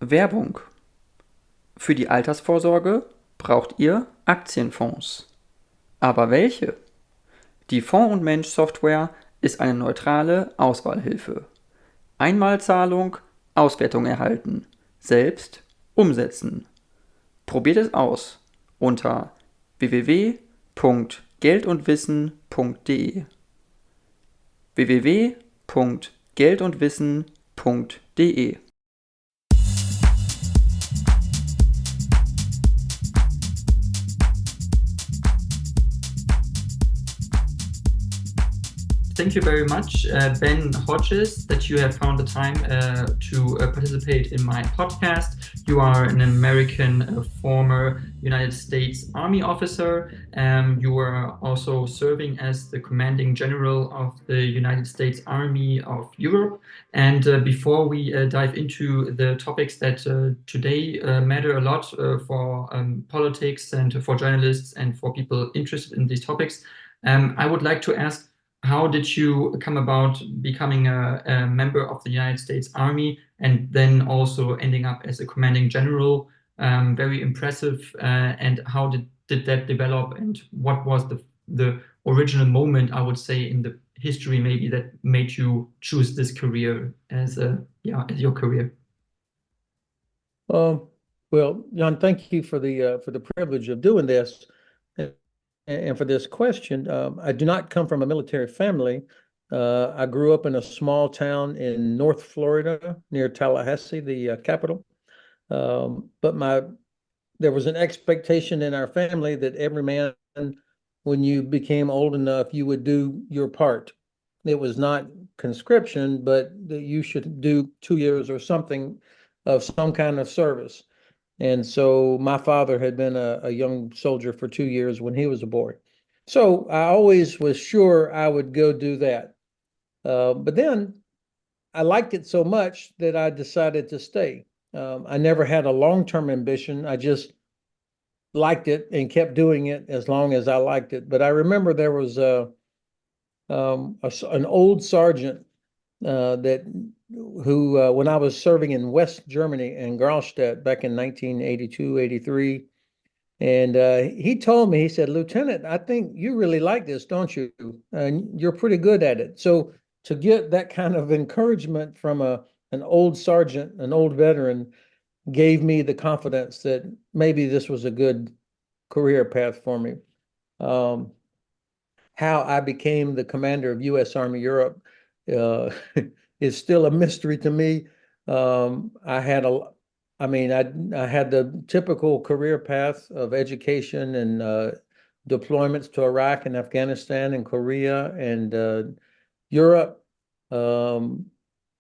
Werbung. Für die Altersvorsorge braucht ihr Aktienfonds. Aber welche? Die Fonds- und Mensch-Software ist eine neutrale Auswahlhilfe. Einmalzahlung, Auswertung erhalten. Selbst umsetzen. Probiert es aus unter www.geldundwissen.de www.geldundwissen.de Thank you very much, Ben Hodges, that you have found the time to participate in my podcast. You are an American former United States Army officer. You were also serving as the commanding general of the United States Army of Europe. And before we dive into the topics that today matter a lot for politics and for journalists and for people interested in these topics, I would like to ask, how did you come about becoming a member of the United States Army and then also ending up as a commanding general? Very impressive. And how did that develop? And what was the original moment, I would say, in the history maybe that made you choose this career as as your career? Um, well, Jan, thank you for the privilege of doing this and for this question. I do not come from a military family. I grew up in a small town in North Florida near Tallahassee, the capital. But there was an expectation in our family that every man, when you became old enough, you would do your part. It was not conscription, but that you should do 2 years or something of some kind of service. And so my father had been a young soldier for 2 years when he was a boy. So I always was sure I would go do that. But then I liked it so much that I decided to stay. I never had a long-term ambition. I just liked it and kept doing it as long as I liked it. But I remember there was an old sergeant that who when I was serving in West Germany in Gralstadt back in 1982, 83. And he told me, he said, "Lieutenant, I think you really like this, don't you? And you're pretty good at it." So to get that kind of encouragement from an old sergeant, an old veteran, gave me the confidence that maybe this was a good career path for me. Um, how I became the commander of U.S. Army Europe uh, is still a mystery to me. I mean, I had the typical career path of education and deployments to Iraq and Afghanistan and Korea and Europe. Um,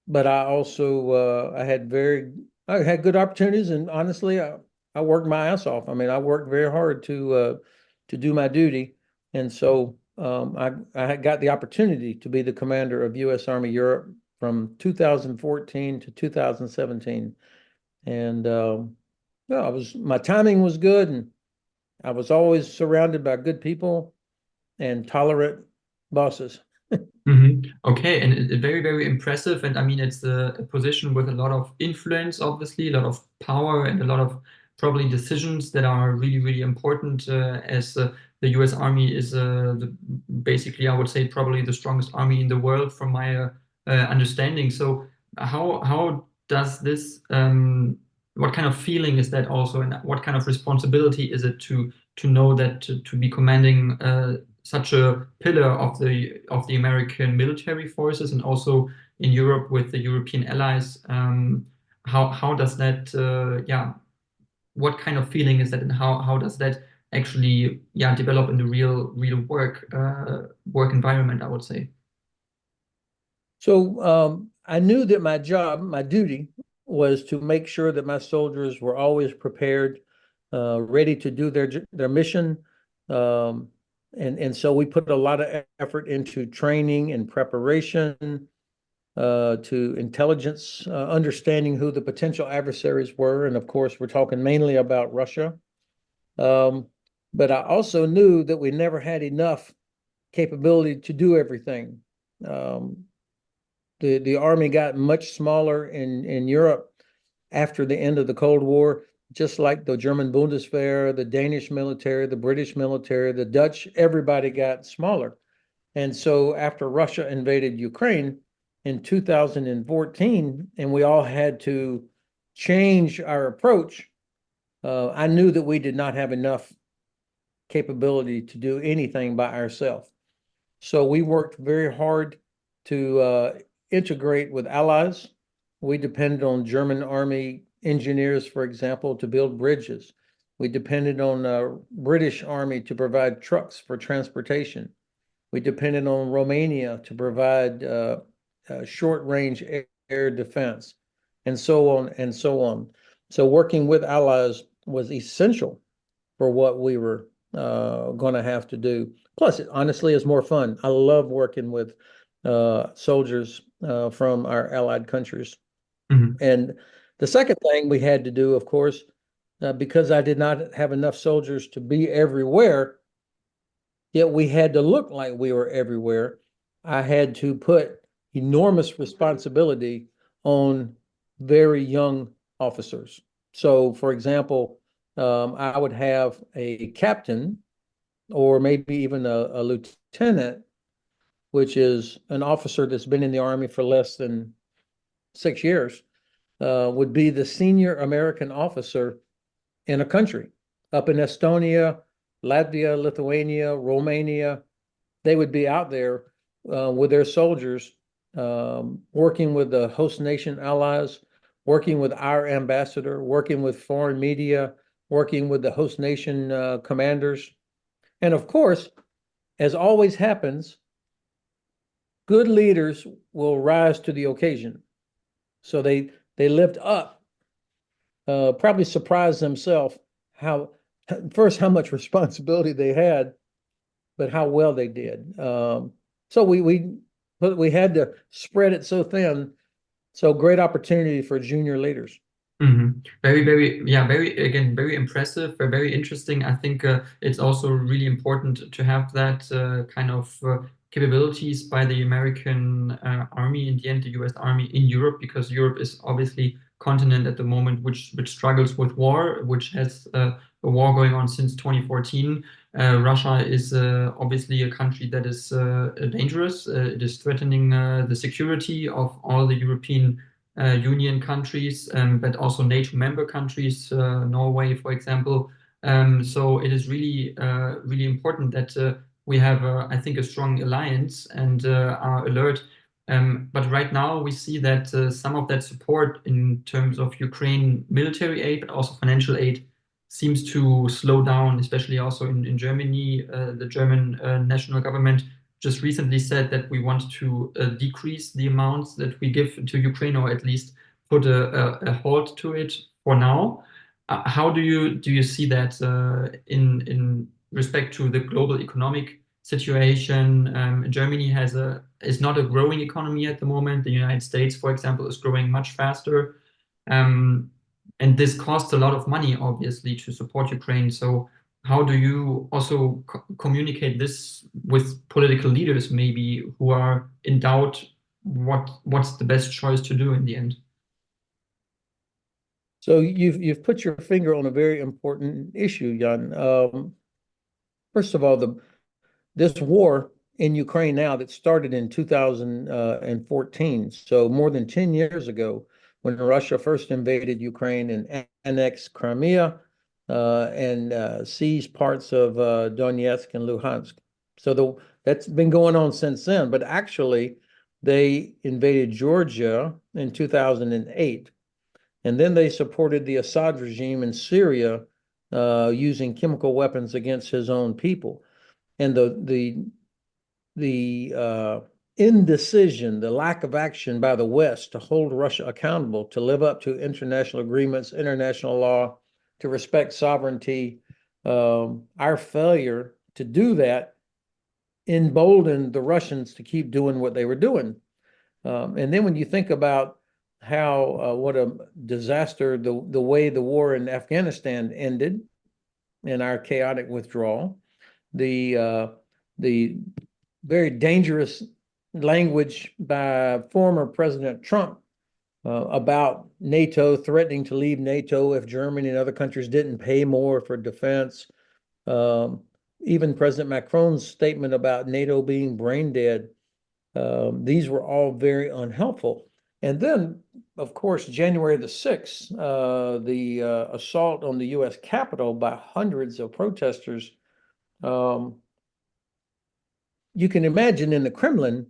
but I also I had good opportunities, and honestly, I worked my ass off. I mean, I worked very hard to do my duty, and so I had got the opportunity to be the commander of U.S. Army Europe from 2014 to 2017, and yeah, my timing was good, and I was always surrounded by good people and tolerant bosses. Okay, and very, very impressive. And I mean, it's a position with a lot of influence, obviously, a lot of power, and a lot of probably decisions that are really, really important. As the U.S. Army is basically, I would say, probably the strongest army in the world, from my understanding. So, how does this? What kind of feeling is that also, and what kind of responsibility is it to know that to be commanding such a pillar of the American military forces, and also in Europe with the European allies? How does that what kind of feeling is that, and how does that actually develop in the real work environment, I would say? So I knew that my job, my duty, was to make sure that my soldiers were always prepared, ready to do their mission. Um, and so we put a lot of effort into training and preparation, to intelligence, understanding who the potential adversaries were. And of course, we're talking mainly about Russia. Um, but I also knew that we never had enough capability to do everything. Um, the army got much smaller in Europe, after the end of the Cold War, just like the German Bundeswehr, the Danish military, the British military, the Dutch, everybody got smaller. And so after Russia invaded Ukraine in 2014, and we all had to change our approach, I knew that we did not have enough capability to do anything by ourselves. So we worked very hard to integrate with allies. We depended on German Army engineers, for example, to build bridges. We depended on British Army to provide trucks for transportation. We depended on Romania to provide short-range air defense, and so on and so on. So working with allies was essential for what we were going to have to do. Plus, it honestly is more fun. I love working with soldiers from our allied countries. Mhm. And the second thing we had to do, of course, because I did not have enough soldiers to be everywhere, yet we had to look like we were everywhere. I had to put enormous responsibility on very young officers. So, for example, I would have a captain or maybe even a lieutenant, which is an officer that's been in the Army for less than 6 years, would be the senior American officer in a country. Up in Estonia, Latvia, Lithuania, Romania, they would be out there with their soldiers, working with the host nation allies, working with our ambassador, working with foreign media, working with the host nation commanders. And of course, as always happens, good leaders will rise to the occasion. So they lived up, probably surprised themselves how much responsibility they had, but how well they did. So we had to spread it so thin. So great opportunity for junior leaders. Very, very, yeah, very, again, very impressive, very interesting. I think it's also really important to have that kind of capabilities by the American Army, in the end, the US Army in Europe, because Europe is obviously continent at the moment which struggles with war, which has a war going on since 2014. Russia is obviously a country that is dangerous. It is threatening the security of all the European Union countries, but also NATO member countries, Norway, for example. So it is really, really important that we have, I think, a strong alliance and are alert. But right now we see that some of that support in terms of Ukraine military aid, but also financial aid, seems to slow down, especially also in Germany. The German national government just recently said that we want to decrease the amounts that we give to Ukraine, or at least put a halt to it for now. How do you see that in respect to the global economic situation? Germany is not a growing economy at the moment. The United States, for example, is growing much faster. And this costs a lot of money, obviously, to support Ukraine. So how do you also communicate this with political leaders, maybe, who are in doubt what's the best choice to do in the end? So you've put your finger on a very important issue, Jan. First of all, this war in Ukraine now that started in 2014, so more than 10 years ago, when Russia first invaded Ukraine and annexed Crimea and seized parts of Donetsk and Luhansk. So that's been going on since then. But actually, they invaded Georgia in 2008. And then they supported the Assad regime in Syria using chemical weapons against his own people. And the indecision, the lack of action by the West to hold Russia accountable, to live up to international agreements, international law, to respect sovereignty, our failure to do that emboldened the Russians to keep doing what they were doing. And then when you think about how what a disaster the way the war in Afghanistan ended and our chaotic withdrawal, the very dangerous language by former President Trump about NATO threatening to leave NATO if Germany and other countries didn't pay more for defense. Even President Macron's statement about NATO being brain dead. These were all very unhelpful. And then, of course, January the 6th, the assault on the U.S. Capitol by hundreds of protesters. You can imagine in the Kremlin,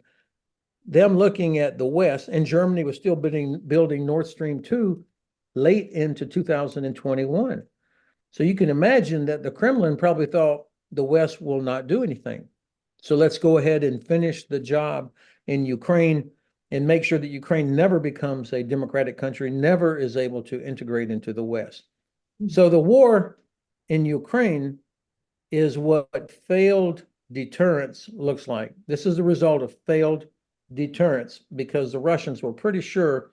them looking at the West, and Germany was still building Nord Stream 2 late into 2021. So you can imagine that the Kremlin probably thought the West will not do anything. So let's go ahead and finish the job in Ukraine and make sure that Ukraine never becomes a democratic country, never is able to integrate into the West. So the war in Ukraine is what failed deterrence looks like. This is the result of failed deterrence because the Russians were pretty sure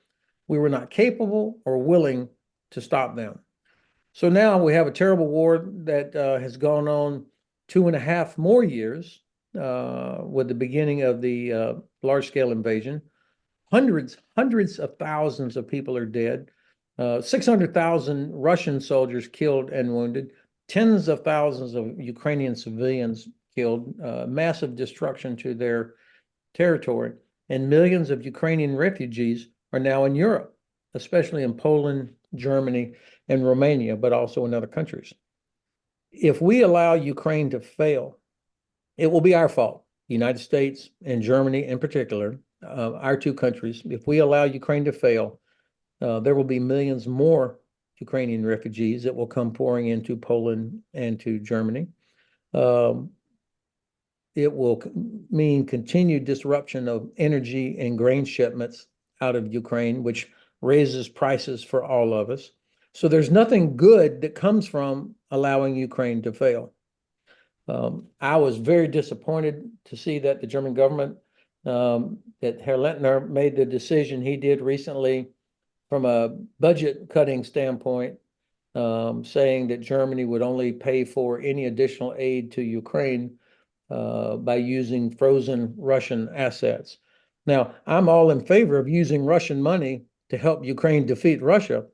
we were not capable or willing to stop them. So now we have a terrible war that has gone on 2.5 more years with the beginning of the large-scale invasion. Hundreds of thousands of people are dead. 600,000 Russian soldiers killed and wounded. Tens of thousands of Ukrainian civilians killed. Massive destruction to their territory. And millions of Ukrainian refugees are now in Europe, especially in Poland, Germany, and Romania, but also in other countries. If we allow Ukraine to fail, it will be our fault, the United States and Germany in particular, our two countries. If we allow Ukraine to fail, there will be millions more Ukrainian refugees that will come pouring into Poland and to Germany. It will mean continued disruption of energy and grain shipments out of Ukraine, which raises prices for all of us. So there's nothing good that comes from allowing Ukraine to fail. I was very disappointed to see that the German government, that Herr Lindner made the decision he did recently from a budget cutting standpoint, saying that Germany would only pay for any additional aid to Ukraine by using frozen Russian assets. Now, I'm all in favor of using Russian money to help Ukraine defeat Russia,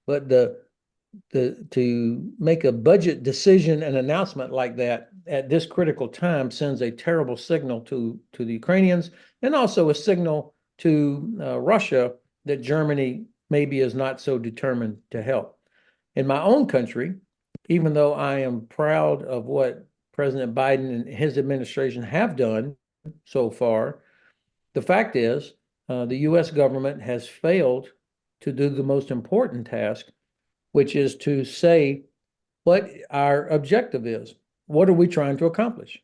but to make a budget decision and announcement like that at this critical time sends a terrible signal to the Ukrainians and also a signal to Russia that Germany maybe is not so determined to help. In my own country, even though I am proud of what President Biden and his administration have done so far, the fact is the U.S. government has failed to do the most important task, which is to say what our objective is. What are we trying to accomplish?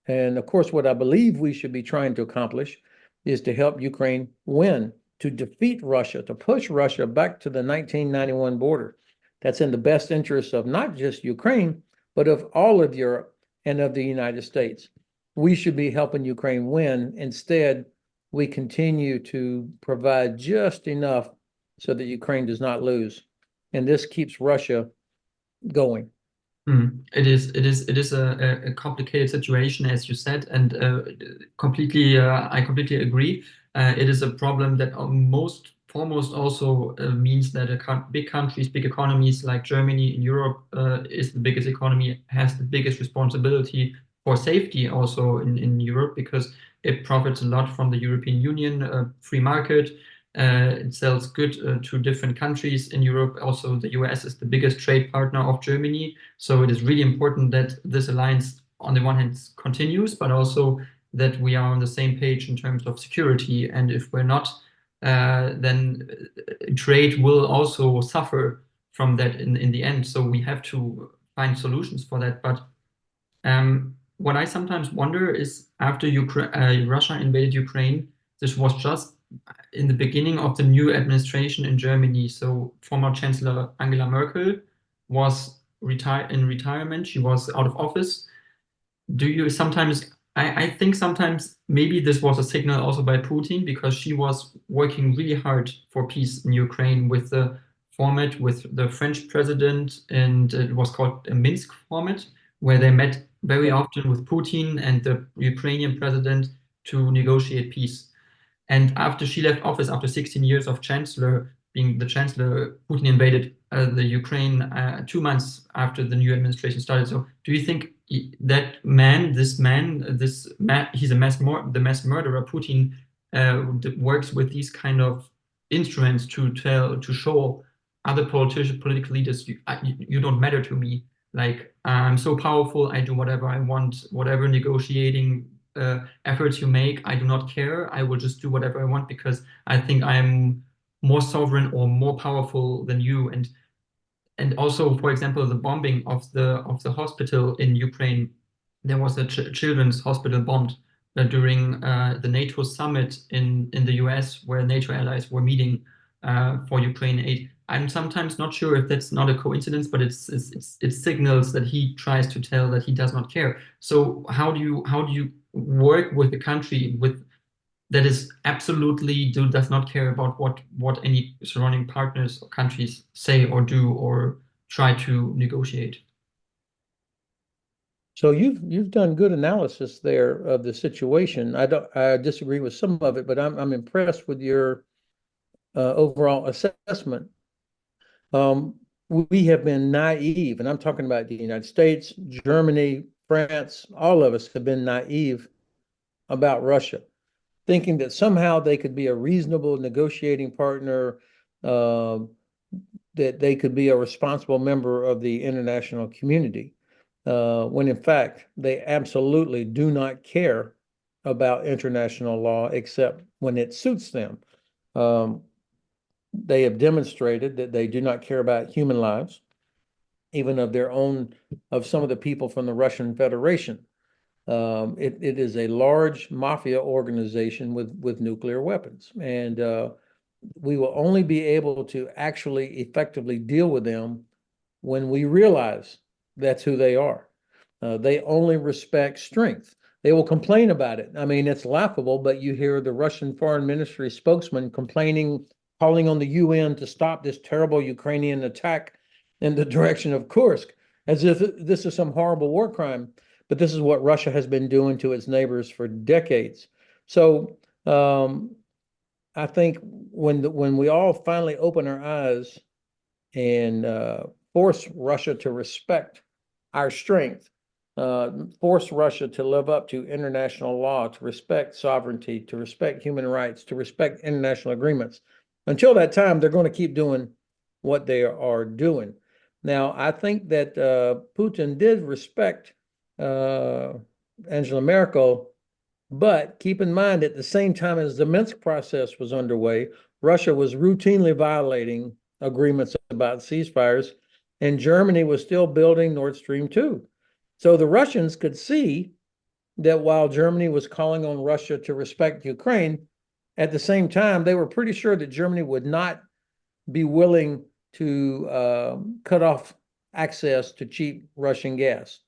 And of course, what I believe we should be trying to accomplish is to help Ukraine win, to defeat Russia, to push Russia back to the 1991 border. That's in the best interest of not just Ukraine, but of all of Europe and of the United States. We should be helping Ukraine win. Instead, we continue to provide just enough so that Ukraine does not lose. And this keeps Russia going. It is a complicated situation, as you said, and I completely agree. It is a problem that foremost also means that big countries, big economies like Germany in Europe is the biggest economy, has the biggest responsibility for safety also in Europe, because it profits a lot from the European Union, free market. It sells goods to different countries in Europe. Also, the US is the biggest trade partner of Germany. So it is really important that this alliance, on the one hand, continues, but also that we are on the same page in terms of security. And if we're not, then trade will also suffer from that in the end. So we have to find solutions for that. But what I sometimes wonder is, after Russia invaded Ukraine, this was just in the beginning of the new administration in Germany. So former Chancellor Angela Merkel was in retirement. She was out of office. Do you sometimes, I think sometimes maybe this was a signal also by Putin, because she was working really hard for peace in Ukraine with the format with the French president, and it was called a Minsk format, where they met very often with Putin and the Ukrainian president to negotiate peace. And after she left office, after 16 years of chancellor, being the chancellor, Putin invaded the Ukraine 2 months after the new administration started. So do you think that he's the mass murderer, Putin, works with these kind of instruments to show other political leaders, you don't matter to me. Like, I'm so powerful, I do whatever I want, whatever negotiating efforts you make, I do not care. I will just do whatever I want because I think I'm more sovereign or more powerful than you. And also, for example, the bombing of the hospital in Ukraine, there was a children's hospital bombed during the NATO summit in the US, where NATO allies were meeting for Ukraine aid. I'm sometimes not sure if that's not a coincidence, but it signals that he tries to tell that he does not care. So how do you work with a country that is absolutely does not care about what any surrounding partners or countries say or do or try to negotiate? So you've done good analysis there of the situation. I disagree with some of it, but I'm impressed with your overall assessment. We have been naive, and I'm talking about the United States, Germany, France, all of us have been naive about Russia, thinking that somehow they could be a reasonable negotiating partner, that they could be a responsible member of the international community, when in fact they absolutely do not care about international law except when it suits them. They have demonstrated that they do not care about human lives, even of some of the people from the Russian Federation. It is a large mafia organization with nuclear weapons, and we will only be able to actually effectively deal with them when we realize that's who they are. They only respect strength. They will complain about it. I mean, it's laughable, but you hear the Russian Foreign Ministry spokesman complaining, calling on the UN to stop this terrible Ukrainian attack in the direction of Kursk, as if this is some horrible war crime. But this is what Russia has been doing to its neighbors for decades. So I think when we all finally open our eyes and force Russia to respect our strength, force Russia to live up to international law, to respect sovereignty, to respect human rights, to respect international agreements. Until that time, they're going to keep doing what they are doing. Now, I think that Putin did respect Angela Merkel, but keep in mind, at the same time as the Minsk process was underway, Russia was routinely violating agreements about ceasefires, and Germany was still building Nord Stream 2. So the Russians could see that while Germany was calling on Russia to respect Ukraine, at the same time, they were pretty sure that Germany would not be willing to cut off access to cheap Russian gas,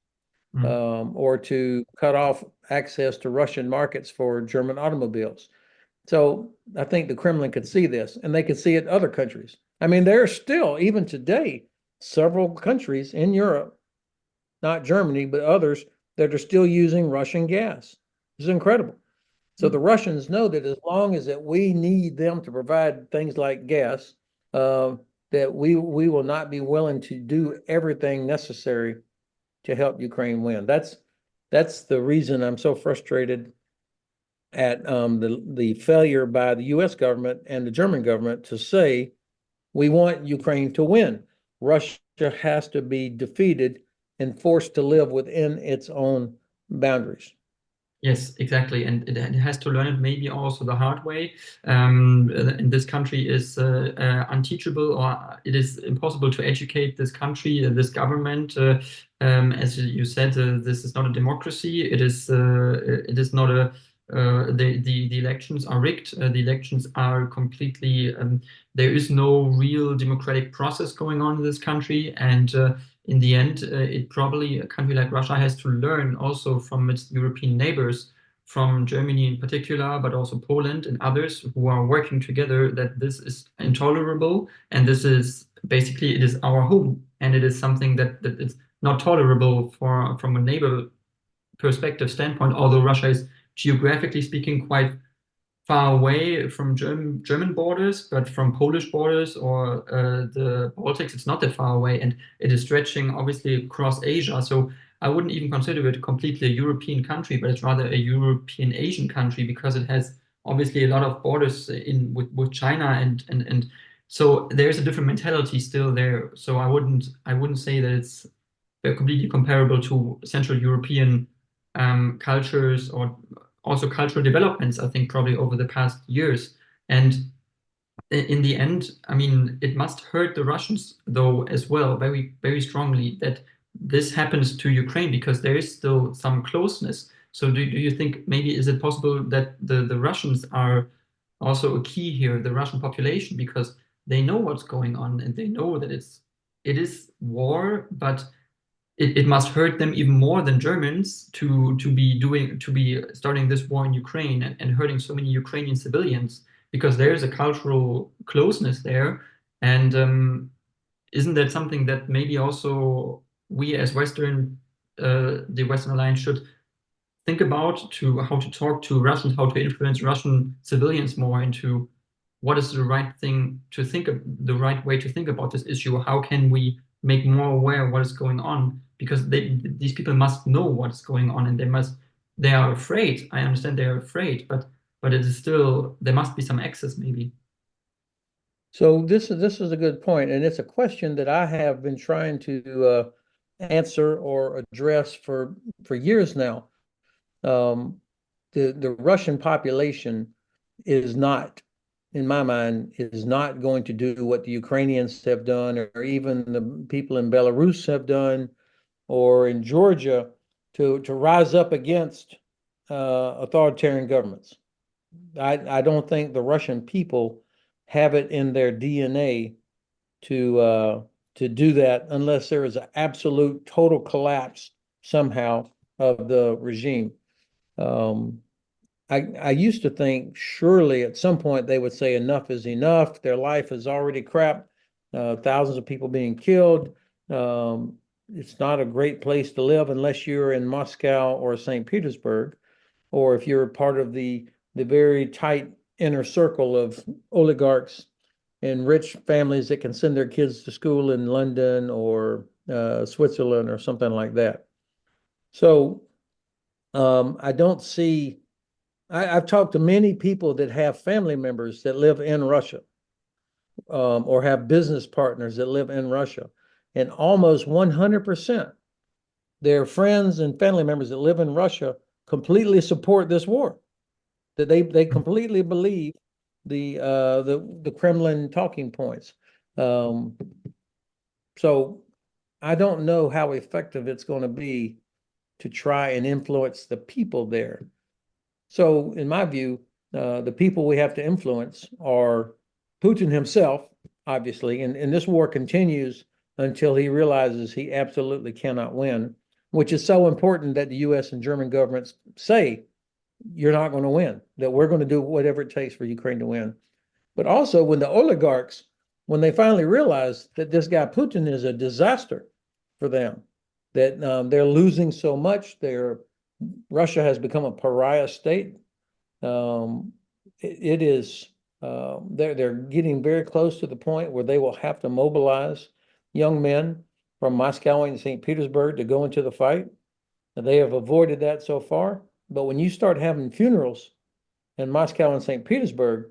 or to cut off access to Russian markets for German automobiles. So I think the Kremlin could see this, and they could see it in other countries. I mean, there are still, even today, several countries in Europe, not Germany, but others, that are still using Russian gas. It's incredible. So the Russians know that as long as that we need them to provide things like gas, that we will not be willing to do everything necessary to help Ukraine win. That's the reason I'm so frustrated at the failure by the U.S. government and the German government to say we want Ukraine to win. Russia has to be defeated and forced to live within its own boundaries. Yes, exactly, and it has to learn it maybe also the hard way. And this country is unteachable, or it is impossible to educate this country, this government. As you said, this is not a democracy. It is not a. The elections are rigged. The elections are completely. There is no real democratic process going on in this country, and in the end, a country like Russia has to learn also from its European neighbors, from Germany in particular, but also Poland and others who are working together, that this is intolerable, and this is basically, it is our home, and it is something that is not tolerable from a neighbor perspective standpoint, although Russia is geographically speaking quite far away from German borders, but from Polish borders or the Baltics, it's not that far away, and it is stretching obviously across Asia. So I wouldn't even consider it completely a European country, but it's rather a European Asian country because it has obviously a lot of borders in with China and so there's a different mentality still there. So I wouldn't say that it's completely comparable to Central European cultures or also cultural developments, I think, probably over the past years. And in the end, I mean, it must hurt the Russians, though, as well, very, very strongly, that this happens to Ukraine because there is still some closeness. So do you think maybe is it possible that the Russians are also a key here, the Russian population, because they know what's going on and they know that it is war, but it must hurt them even more than Germans to be starting this war in Ukraine and hurting so many Ukrainian civilians because there is a cultural closeness there. And isn't that something that maybe also we as the Western Alliance should think about to how to talk to Russians, how to influence Russian civilians more into what is the right thing to think of, the right way to think about this issue? How can we make more aware of what is going on? Because these people must know what's going on, and they are afraid. I understand they are afraid, but it is still there must be some access maybe. So this is a good point, and it's a question that I have been trying to answer or address for years now. The Russian population is not, in my mind, is not going to do what the Ukrainians have done, or even the people in Belarus have done, or in Georgia, to rise up against authoritarian governments. I don't think the Russian people have it in their DNA to do that unless there is an absolute total collapse somehow of the regime. I used to think surely at some point they would say enough is enough. Their life is already crap. Thousands of people being killed. It's not a great place to live unless you're in Moscow or St. Petersburg, or if you're part of the very tight inner circle of oligarchs and rich families that can send their kids to school in London or Switzerland or something like that. So I don't see. I've talked to many people that have family members that live in Russia, or have business partners that live in Russia, and almost 100% their friends and family members that live in Russia completely support this war. That they completely believe the Kremlin talking points. So I don't know how effective it's going to be to try and influence the people there. So in my view, the people we have to influence are Putin himself, obviously, and this war continues until he realizes he absolutely cannot win, which is so important that the US and German governments say, you're not going to win, that we're going to do whatever it takes for Ukraine to win. But also when the oligarchs, when they finally realize that this guy Putin is a disaster for them, that they're losing so much, Russia has become a pariah state. It is they're getting very close to the point where they will have to mobilize young men from Moscow and St. Petersburg to go into the fight. And they have avoided that so far. But when you start having funerals in Moscow and St. Petersburg,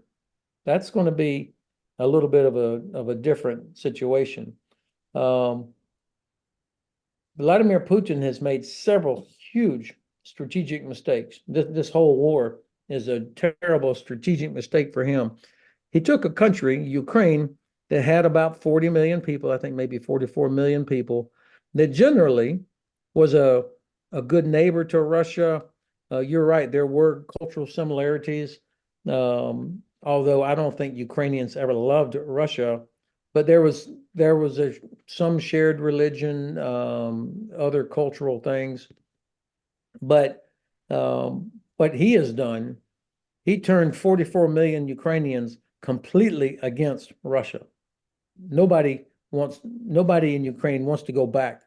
that's going to be a little bit of a different situation. Vladimir Putin has made several huge strategic mistakes. This whole war is a terrible strategic mistake for him. He took a country, Ukraine, that had about 40 million people, I think maybe 44 million people, that generally was a good neighbor to Russia. You're right, there were cultural similarities, although I don't think Ukrainians ever loved Russia, but there was some shared religion, other cultural things. But what he has done, he turned 44 million Ukrainians completely against Russia. Nobody in Ukraine wants to go back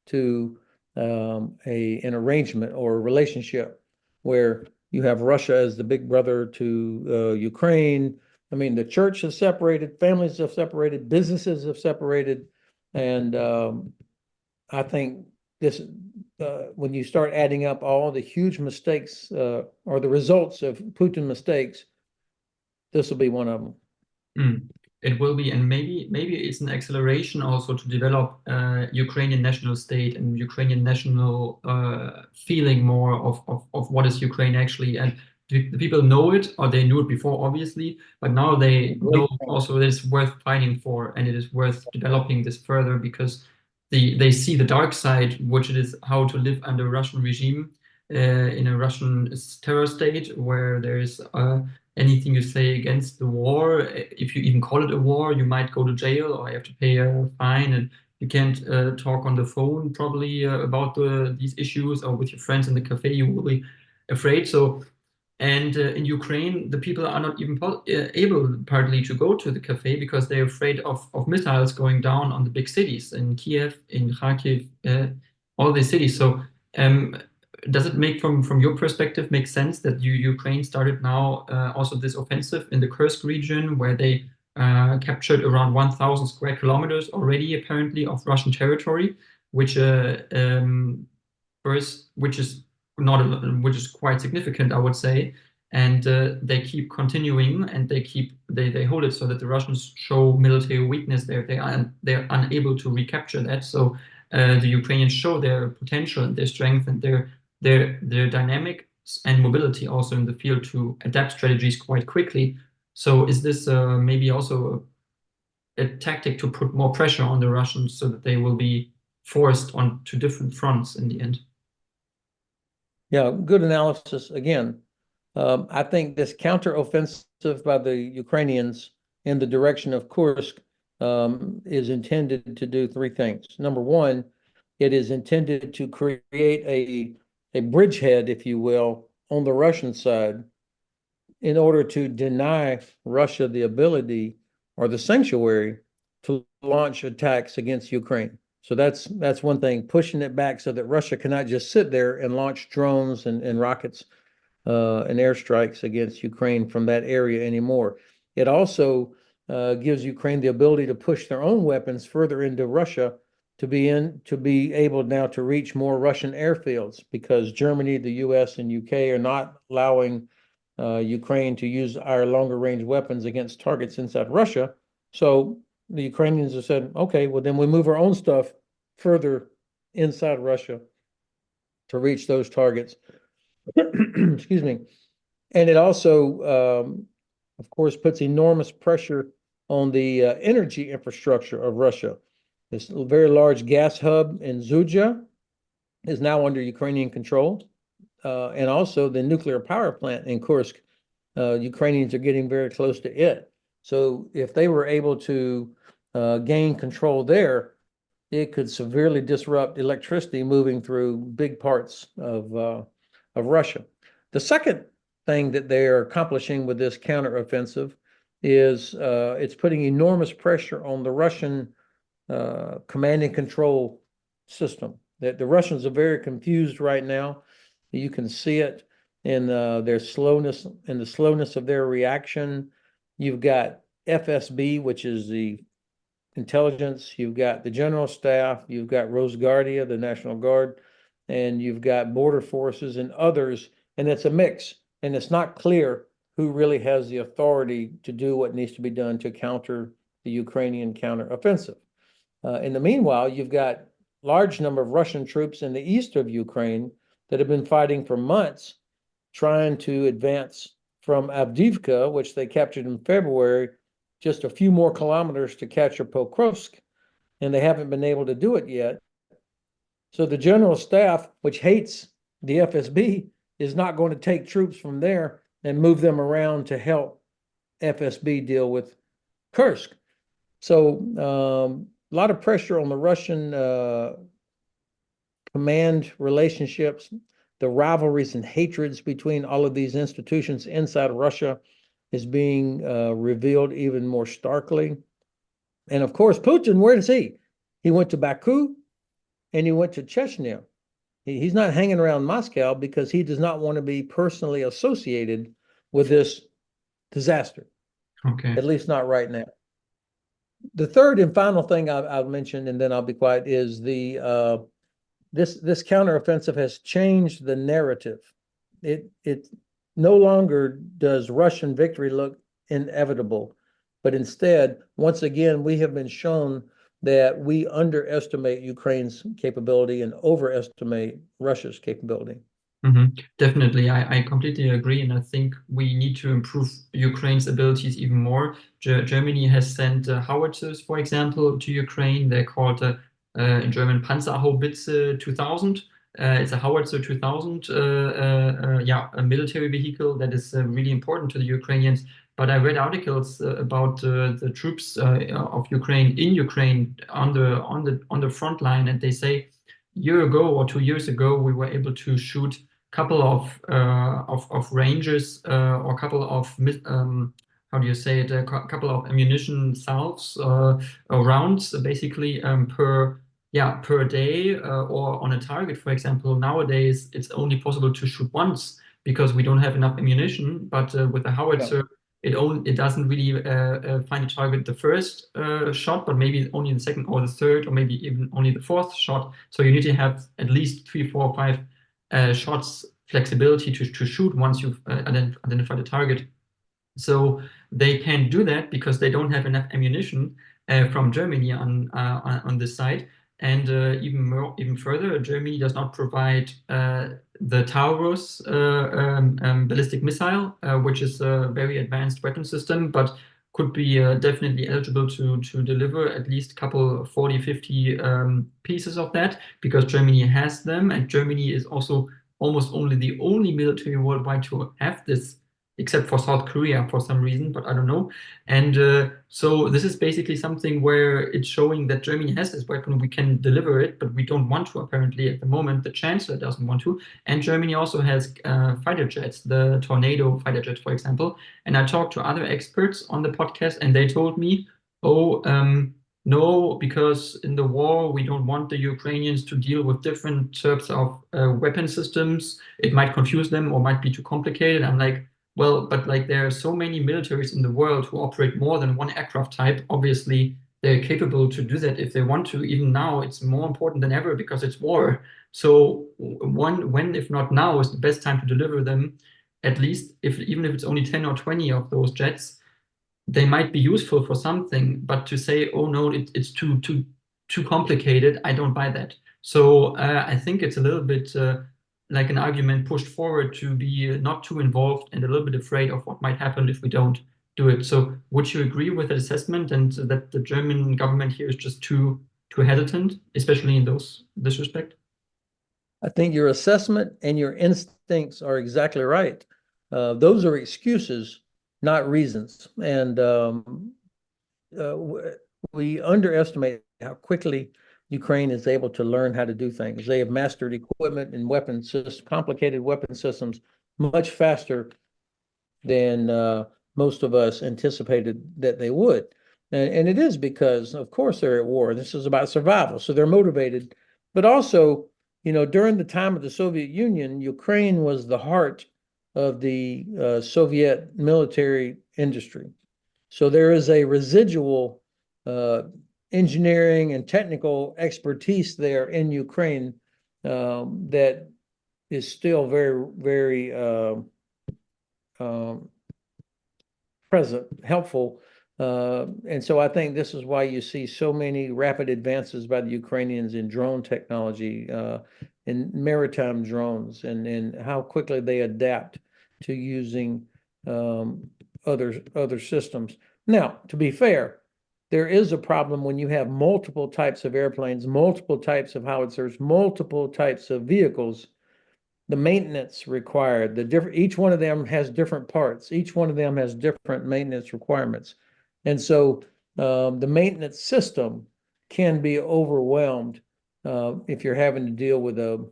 to an arrangement or a relationship where You have Russia as the big brother to Ukraine. I mean, the church has separated, families have separated, businesses have separated, and I think this, when you start adding up all the huge mistakes or the results of Putin mistakes, this will be one of them. Mm. It will be, and maybe it's an acceleration also to develop Ukrainian national state and Ukrainian national feeling more of what is Ukraine actually. And the people know it, or they knew it before, obviously, but now they know also that it's worth fighting for, and it is worth developing this further because they see the dark side, which it is how to live under a Russian regime in a Russian terror state where there is anything you say against the war, if you even call it a war, you might go to jail or you have to pay a fine, and you can't talk on the phone probably about these issues, or with your friends in the cafe, you will be afraid. So, and in Ukraine, the people are not even able partly to go to the cafe because they're afraid of missiles going down on the big cities in Kiev, in Kharkiv, all these cities. So, does it make from your perspective make sense that Ukraine started now also this offensive in the Kursk region where they captured around 1,000 square kilometers already apparently of Russian territory, which first which is not which is quite significant, I would say, and they keep continuing and they hold it so that the Russians show military weakness there. They're unable to recapture that. So the Ukrainians show their potential and their strength and their dynamics and mobility also in the field to adapt strategies quite quickly. So is this maybe also a tactic to put more pressure on the Russians so that they will be forced onto different fronts in the end? Yeah, good analysis. Again, I think this counteroffensive by the Ukrainians in the direction of Kursk is intended to do three things. Number one, it is intended to create a bridgehead, if you will, on the Russian side in order to deny Russia the ability or the sanctuary to launch attacks against Ukraine. So that's one thing, pushing it back so that Russia cannot just sit there and launch drones and rockets and airstrikes against Ukraine from that area anymore. It also gives Ukraine the ability to push their own weapons further into Russia to be able now to reach more Russian airfields because Germany, the US, and UK are not allowing Ukraine to use our longer range weapons against targets inside Russia. So the Ukrainians have said, okay, well, then we move our own stuff further inside Russia to reach those targets. Excuse me. And it also, of course, puts enormous pressure on the energy infrastructure of Russia. This very large gas hub in Zhuja is now under Ukrainian control. And also the nuclear power plant in Kursk, Ukrainians are getting very close to it. So if they were able to gain control there, it could severely disrupt electricity moving through big parts of Russia. The second thing that they are accomplishing with this counteroffensive is it's putting enormous pressure on the Russian command and control system. That the Russians are very confused right now. You can see it in their slowness and the slowness of their reaction. You've got FSB, which is the intelligence. You've got the general staff. You've got Rosguardia, the National Guard, and you've got border forces and others. And it's a mix. And it's not clear who really has the authority to do what needs to be done to counter the Ukrainian counteroffensive. In the meanwhile, you've got large number of Russian troops in the east of Ukraine that have been fighting for months, trying to advance from Avdiivka, which they captured in February, just a few more kilometers to capture Pokrovsk, and they haven't been able to do it yet. So the general staff, which hates the FSB, is not going to take troops from there and move them around to help FSB deal with Kursk. So a lot of pressure on the Russian command relationships, the rivalries and hatreds between all of these institutions inside of Russia is being revealed even more starkly. And of course, Putin, where is he? He went to Baku and he went to Chechnya. He's not hanging around Moscow because he does not want to be personally associated with this disaster, Okay. at least not right now. The third and final thing I'll mention, and then I'll be quiet, is this counteroffensive has changed the narrative. It no longer does Russian victory look inevitable, but instead, once again, we have been shown that we underestimate Ukraine's capability and overestimate Russia's capability. Definitely, I completely agree, and I think we need to improve Ukraine's abilities even more. Germany has sent howitzers, for example, to Ukraine. They're called in German Panzerhaubitze 2000. It's a howitzer 2000, yeah, a military vehicle that is really important to the Ukrainians. But I read articles about the troops of Ukraine in Ukraine on the front line, and they say year ago or 2 years ago we were able to shoot couple of ranges or couple of how do you say it, a couple of ammunition salves or rounds basically per day or on a target, for example. Nowadays it's only possible to shoot once because we don't have enough ammunition, but with a howitzer it doesn't really find a target the first shot, but maybe only the second or the third, or maybe even only the fourth shot. So you need to have at least 3, 4, 5 shots flexibility to shoot once you've identified the target. So they can't do that because they don't have enough ammunition from Germany on this side. And even further, Germany does not provide the Taurus ballistic missile, which is a very advanced weapon system, but could be definitely eligible to deliver at least a couple 40, 50 pieces of that, because Germany has them, and Germany is also almost the only military worldwide to have this, except for South Korea for some reason, but I don't know. And so this is basically something where it's showing that Germany has this weapon, we can deliver it, but we don't want to apparently at the moment. The Chancellor doesn't want to. And Germany also has fighter jets, the Tornado fighter jet, for example. And I talked to other experts on the podcast, and they told me, no, because in the war, we don't want the Ukrainians to deal with different types of weapon systems. It might confuse them or might be too complicated. I'm like, well, but like there are so many militaries in the world who operate more than one aircraft type. Obviously, they're capable to do that if they want to. Even now, it's more important than ever because it's war. So when, if not now, is the best time to deliver them. At least, even if it's only 10 or 20 of those jets, they might be useful for something. But to say, oh no, it's too complicated, I don't buy that. So I think it's a little bit like an argument pushed forward to be not too involved and a little bit afraid of what might happen if we don't do it. So would you agree with that assessment, and that the German government here is just too hesitant, especially in this respect? I think your assessment and your instincts are exactly right. Those are excuses, not reasons. And we underestimate how quickly Ukraine is able to learn how to do things. They have mastered equipment and weapon systems, complicated weapon systems, much faster than most of us anticipated that they would. And it is because, of course, they're at war. This is about survival, so they're motivated. But also, during the time of the Soviet Union, Ukraine was the heart of the Soviet military industry. So there is a residual engineering and technical expertise there in Ukraine that is still very, very present, helpful. And so I think this is why you see so many rapid advances by the Ukrainians in drone technology, in maritime drones, and how quickly they adapt to using other systems. Now, to be fair, there is a problem when you have multiple types of airplanes, multiple types of howitzers, multiple types of vehicles. The maintenance required, each one of them has different parts. Each one of them has different maintenance requirements. And so the maintenance system can be overwhelmed if you're having to deal with a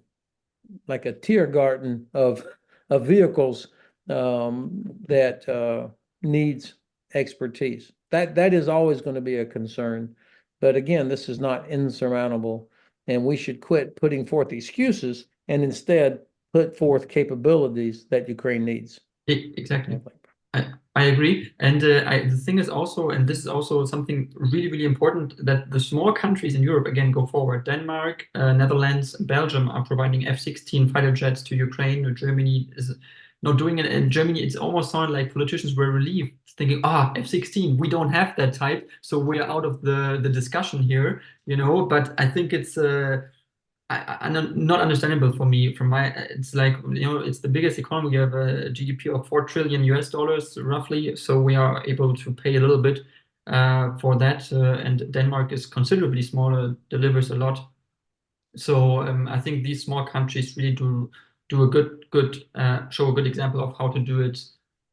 Tiergarten of vehicles that needs expertise. That is always going to be a concern. But again, this is not insurmountable, and we should quit putting forth excuses and instead put forth capabilities that Ukraine needs. Exactly. I agree. And the thing is also, and this is also something really, really important, that the small countries in Europe again go forward. Denmark, Netherlands, Belgium are providing F-16 fighter jets to Ukraine. Germany is not doing it. In Germany, it's almost sounded like politicians were relieved, thinking, F-16, we don't have that type, so we're out of the discussion here, you know. But I think it's not understandable for me. From my, it's like, you know, it's the biggest economy. We have a GDP of 4 trillion US dollars roughly, so we are able to pay a little bit for that. And Denmark is considerably smaller, delivers a lot. So I think these small countries really do a good show a good example of how to do it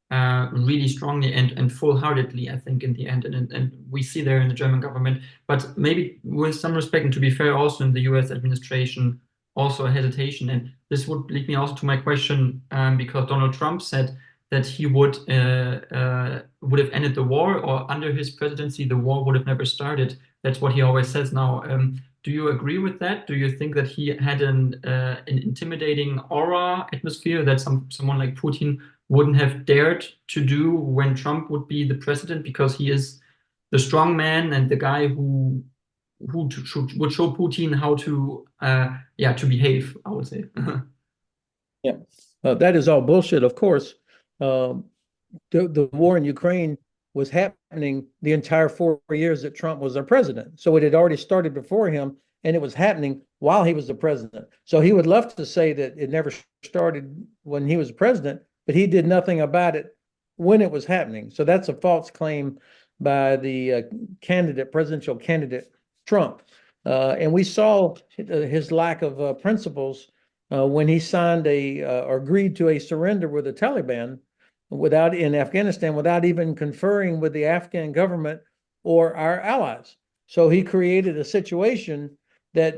really strongly and full-heartedly, I think, in the end. And we see there in the German government, but maybe with some respect, and to be fair, also in the US administration, also a hesitation. And this would lead me also to my question, because Donald Trump said that he would have ended the war, or under his presidency, the war would have never started. That's what he always says now. Do you agree with that? Do you think that he had an intimidating aura atmosphere that someone like Putin wouldn't have dared to do when Trump would be the president, because he is the strong man and the guy who would show Putin how to to behave, I would say. Yeah, that is all bullshit. Of course, the war in Ukraine was happening the entire 4 years that Trump was our president. So it had already started before him, and it was happening while he was the president. So he would love to say that it never started when he was president, but he did nothing about it when it was happening. So that's a false claim by the presidential candidate Trump. And we saw his lack of principles when he signed or agreed to a surrender with the Taliban in Afghanistan without even conferring with the Afghan government or our allies. So he created a situation that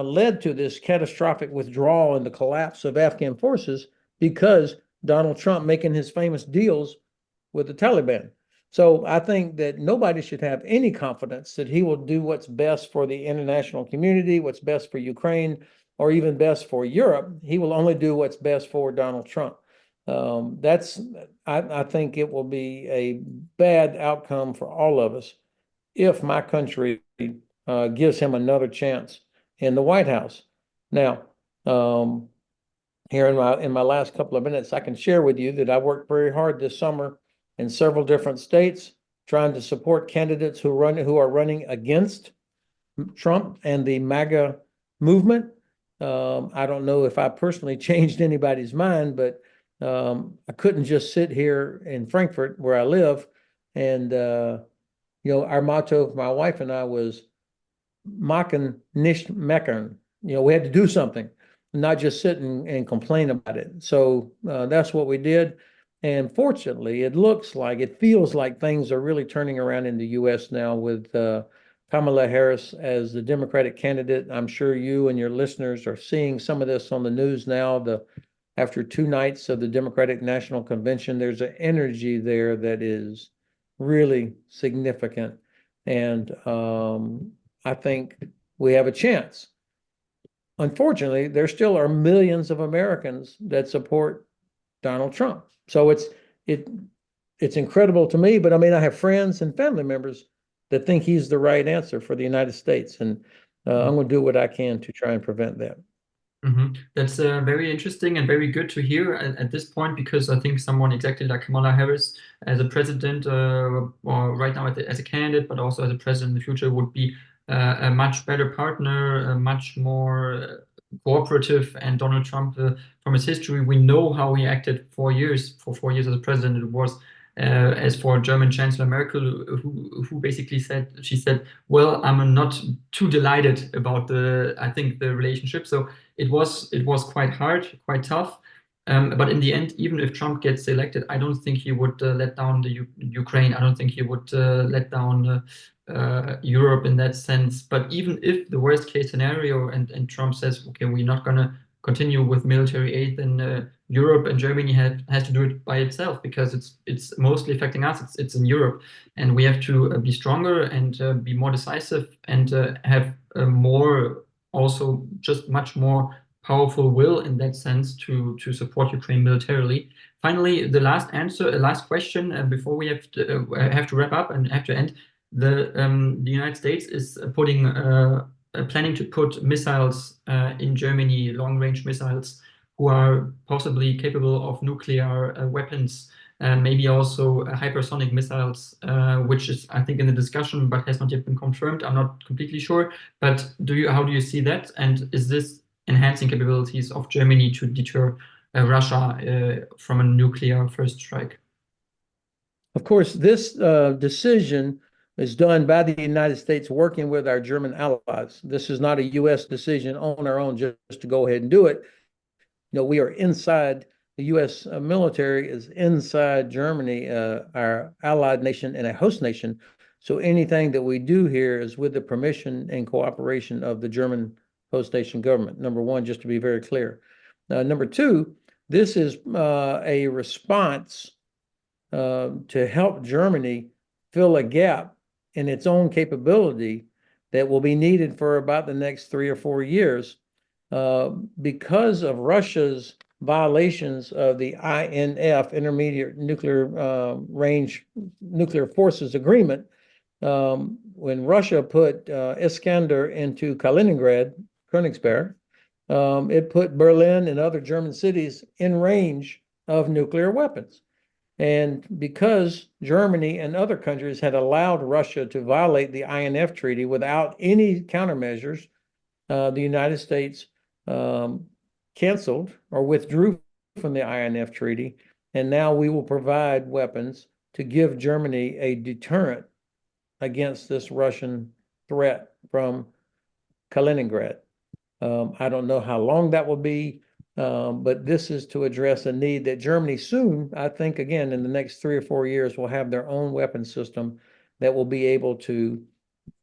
led to this catastrophic withdrawal and the collapse of Afghan forces because Donald Trump making his famous deals with the Taliban. So I think that nobody should have any confidence that he will do what's best for the international community, what's best for Ukraine, or even best for Europe. He will only do what's best for Donald Trump. I think it will be a bad outcome for all of us if my country gives him another chance in the White House. Now, here in my last couple of minutes, I can share with you that I worked very hard this summer in several different states trying to support candidates who are running against Trump and the MAGA movement. I don't know if I personally changed anybody's mind, but I couldn't just sit here in Frankfurt where I live. And, our motto of my wife and I was machen, nicht meckern. We had to do something, not just sit and complain about it. So that's what we did. And fortunately, it feels like things are really turning around in the U.S. now with Kamala Harris as the Democratic candidate. I'm sure you and your listeners are seeing some of this on the news now. After 2 nights of the Democratic National Convention, there's an energy there that is really significant. And I think we have a chance. Unfortunately, there still are millions of Americans that support Donald Trump. So it's incredible to me, but I mean, I have friends and family members that think he's the right answer for the United States. And I'm going to do what I can to try and prevent that. That's very interesting and very good to hear at this point, because I think someone exactly like Kamala Harris as a president, or right now as a candidate, but also as a president in the future, would be a much better partner, much more cooperative. And Donald Trump, from his history, we know how he acted for 4 years as a president. It was as for German Chancellor Merkel, who basically said, well, I'm not too delighted about the relationship. So it was quite hard, quite tough. But in the end, even if Trump gets elected, I don't think he would let down the Ukraine. I don't think he would let down Europe in that sense. But even if the worst case scenario and Trump says, okay, we're not going to continue with military aid, then Europe and Germany has to do it by itself, because it's mostly affecting us. It's in Europe, and we have to be stronger and be more decisive and have more, also just much more powerful will in that sense to support Ukraine militarily. Finally, the last question before we have to wrap up and have to end. The United States is planning to put missiles in Germany, long-range missiles, who are possibly capable of nuclear weapons, maybe also hypersonic missiles, which is, I think, in the discussion but has not yet been confirmed. I'm not completely sure. But how do you see that? And is this enhancing capabilities of Germany to deter Russia from a nuclear first strike? Of course, this decision is done by the United States working with our German allies. This is not a U.S. decision on our own just to go ahead and do it. We are inside, the U.S. military is inside Germany, our allied nation and a host nation. So anything that we do here is with the permission and cooperation of the German host nation government. Number one, just to be very clear. Number two, this is a response to help Germany fill a gap in its own capability that will be needed for about the next 3 or 4 years because of Russia's violations of the INF, Intermediate Nuclear Range Nuclear Forces Agreement. When Russia put Iskander into Kaliningrad, Königsberg, it put Berlin and other German cities in range of nuclear weapons. And because Germany and other countries had allowed Russia to violate the INF treaty without any countermeasures, the United States canceled or withdrew from the INF treaty. And now we will provide weapons to give Germany a deterrent against this Russian threat from Kaliningrad. I don't know how long that will be. But this is to address a need that Germany soon, I think, again, in the next 3 or 4 years, will have their own weapon system that will be able to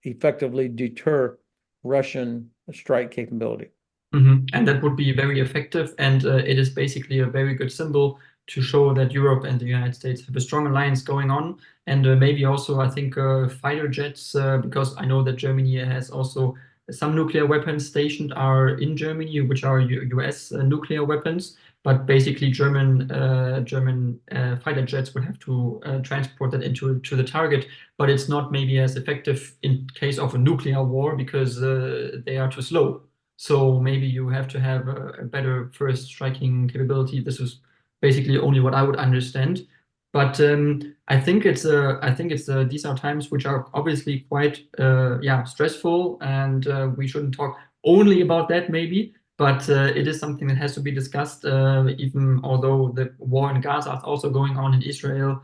effectively deter Russian strike capability. And that would be very effective. And it is basically a very good symbol to show that Europe and the United States have a strong alliance going on. And maybe also, I think, fighter jets, because I know that Germany has also some nuclear weapons stationed are in Germany, which are US nuclear weapons, but basically German fighter jets would have to transport that to the target. But it's not maybe as effective in case of a nuclear war because they are too slow. So maybe you have to have a better first striking capability. This is basically only what I would understand. But I think it's these are times which are obviously quite stressful, and we shouldn't talk only about that maybe. But it is something that has to be discussed, even although the war in Gaza is also going on in Israel,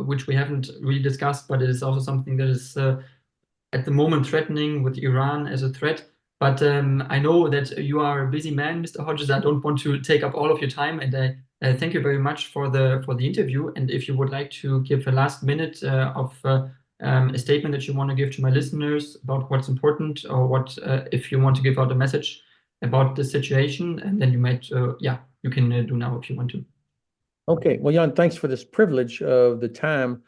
which we haven't really discussed. But it is also something that is at the moment threatening with Iran as a threat. But I know that you are a busy man, Mr. Hodges. I don't want to take up all of your time, and I thank you very much for the interview. And if you would like to give a last minute of a statement that you want to give to my listeners about what's important, or what if you want to give out a message about the situation, and then you might, you can do now if you want to. Okay, well, Jan, thanks for this privilege of the time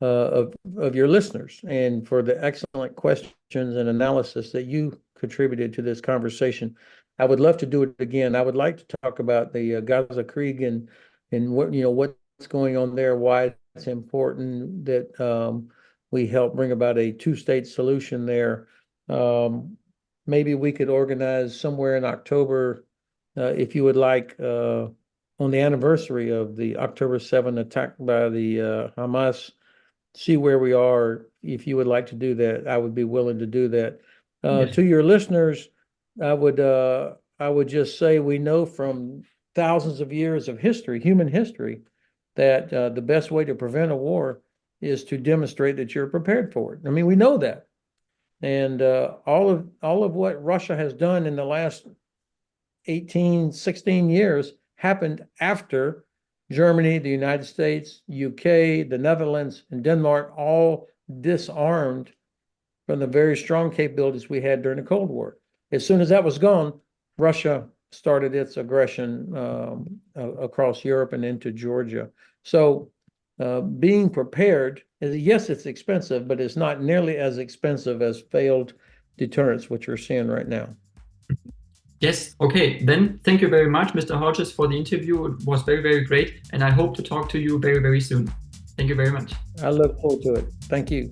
of your listeners and for the excellent questions and analysis that you contributed to this conversation. I would love to do it again. I would like to talk about the Gaza Krieg and what what's going on there, why it's important that we help bring about a two-state solution there. Maybe we could organize somewhere in October, if you would like, on the anniversary of the October 7 attack by the Hamas, see where we are. If you would like to do that, I would be willing to do that. Yes. To your listeners, I would just say we know from thousands of years of history, human history, that the best way to prevent a war is to demonstrate that you're prepared for it. I mean, we know that. And all of what Russia has done in the last 18, 16 years happened after Germany, the United States, UK, the Netherlands, and Denmark all disarmed from the very strong capabilities we had during the Cold War. As soon as that was gone, Russia started its aggression across Europe and into Georgia. So being prepared, yes, it's expensive, but it's not nearly as expensive as failed deterrence, which we're seeing right now. Yes. Okay. Then thank you very much, Mr. Hodges, for the interview. It was very, very great. And I hope to talk to you very, very soon. Thank you very much. I look forward to it. Thank you.